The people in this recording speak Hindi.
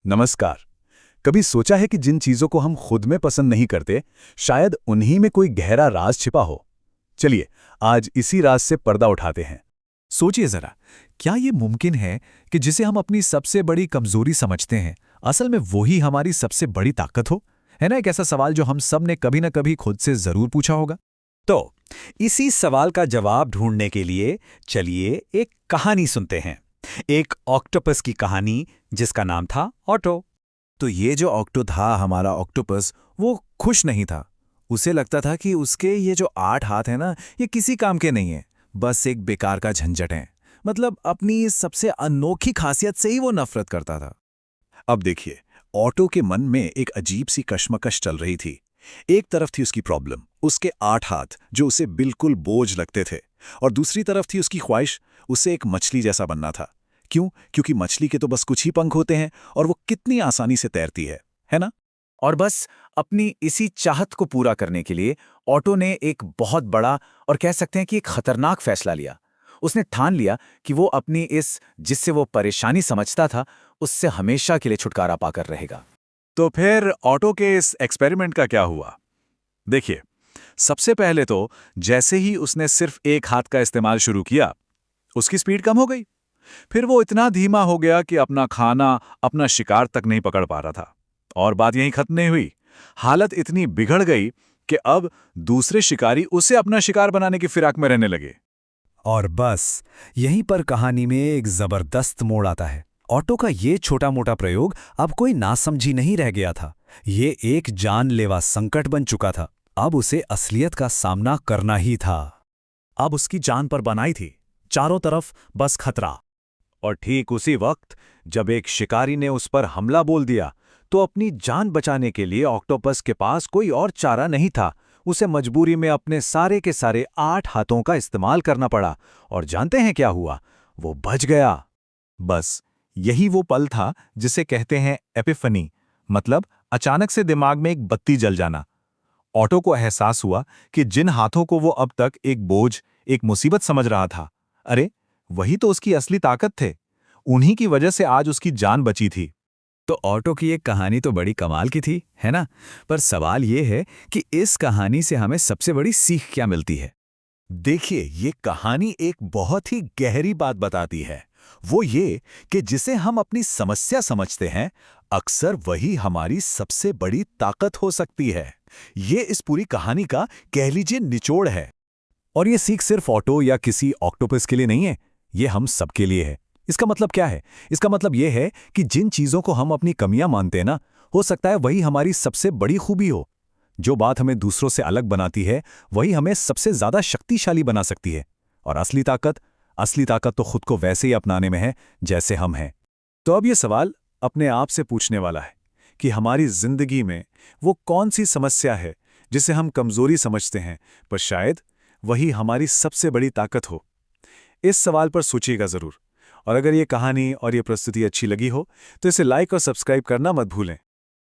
नमस्कार। कभी सोचा है कि जिन चीजों को हम खुद में पसंद नहीं करते, शायद उन्हीं में कोई गहरा राज छिपा हो। चलिए, आज इसी राज से पर्दा उठाते हैं। सोचिए जरा, क्या ये मुमकिन है कि जिसे हम अपनी सबसे बड़ी कमजोरी समझते हैं, असल में वही हमारी सबसे बड़ी ताकत हो? है ना एक ऐसा सवाल जो हम सब ने कभी ना कभी खुद से जरूर पूछा होगा। तो इसी सवाल का जवाब ढूंढने के लिए चलिए एक कहानी सुनते हैं। एक ऑक्टोपस की कहानी जिसका नाम था ऑटो। तो ये जो ऑक्टो था, हमारा ऑक्टोपस, वो खुश नहीं था। उसे लगता था कि उसके ये जो 8 हाथ हैं ना, ये किसी काम के नहीं है, बस एक बेकार का झंझट है। मतलब अपनी इस सबसे अनोखी खासियत से ही वो नफरत करता था। अब देखिए, ऑटो के मन में एक अजीब सी कश्मकश चल रही थी। एक तरफ थी उसकी प्रॉब्लम, उसके 8 हाथ जो उसे बिल्कुल बोझ लगते थे, और दूसरी तरफ थी उसकी ख्वाहिश, उसे एक मछली जैसा बनना था। क्यों? क्योंकि मछली के तो बस कुछ ही पंख होते हैं और वो कितनी आसानी से तैरती है ना? और बस अपनी इसी चाहत को पूरा करने के लिए ऑटो ने एक बहुत बड़ा और कह सकते हैं कि एक खतरनाक फैसला लिया। उसने ठान लिया कि वो अपनी इस जिससे वो परेशानी समझता था, उससे हमेशा के लिए छुटकारा पाकर रहेगा। तो फिर ऑटो के इस एक्सपेरिमेंट का क्या हुआ? देखिए, सबसे पहले तो जैसे ही उसने सिर्फ एक हाथ का इस्तेमाल शुरू किया, उसकी स्पीड कम हो गई। फिर वो इतना धीमा हो गया कि अपना खाना, अपना शिकार तक नहीं पकड़ पा रहा था। और बात यहीं खत्म नहीं हुई। हालत इतनी बिगड़ गई कि अब दूसरे शिकारी उसे अपना शिकार बनाने की फिराक में रहने लगे। और बस यहीं पर कहानी में एक जबरदस्त मोड़ आता है। ऑटो का ये छोटा मोटा प्रयोग अब कोई नासमझी नहीं रह गया था। ये एक जानलेवा संकट बन चुका था। अब उसे असलियत का सामना करना ही था। अब उसकी जान पर बनाई थी, चारों तरफ बस खतरा। और ठीक उसी वक्त जब एक शिकारी ने उस पर हमला बोल दिया, तो अपनी जान बचाने के लिए ऑक्टोपस के पास कोई और चारा नहीं था। उसे मजबूरी में अपने सारे के सारे 8 हाथों का इस्तेमाल करना पड़ा। और जानते हैं क्या हुआ? वो बच गया। बस यही वो पल था जिसे कहते हैं एपिफनी, मतलब अचानक से दिमाग में एक बत्ती जल जाना। ऑटो को एहसास हुआ कि जिन हाथों को वो अब तक एक बोझ, एक मुसीबत समझ रहा था, अरे वही तो उसकी असली ताकत थे। उन्हीं की वजह से आज उसकी जान बची थी। तो ऑटो की एक कहानी तो बड़ी कमाल की थी, है ना? पर सवाल ये है कि इस कहानी से हमें सबसे बड़ी सीख क्या मिलती है? देखिए, ये कहानी एक बहुत ही गहरी बात बताती है। वो ये कि जिसे हम अपनी समस्या समझते हैं, अक्सर वही हमारी सबसे बड़ी ताकत हो सकती है। ये इस पूरी कहानी का, कह लीजिए, निचोड़ है। और ये सीख सिर्फ ऑटो या किसी ऑक्टोपस के लिए नहीं है, ये हम सबके लिए है। इसका मतलब क्या है? इसका मतलब ये है कि जिन चीज़ों को हम अपनी कमियां मानते हैं ना, हो सकता है वही हमारी सबसे बड़ी खूबी हो। जो बात हमें दूसरों से अलग बनाती है, वही हमें सबसे ज़्यादा शक्तिशाली बना सकती है। और असली ताकत तो खुद को वैसे ही अपनाने में है जैसे हम हैं। तो अब ये सवाल अपने आप से पूछने वाला है कि हमारी ज़िंदगी में वो कौन सी समस्या है जिसे हम कमज़ोरी समझते हैं, पर शायद वही हमारी सबसे बड़ी ताकत हो। इस सवाल पर सोचिएगा ज़रूर। और अगर ये कहानी और ये प्रस्तुति अच्छी लगी हो, तो इसे लाइक और सब्सक्राइब करना मत भूलें।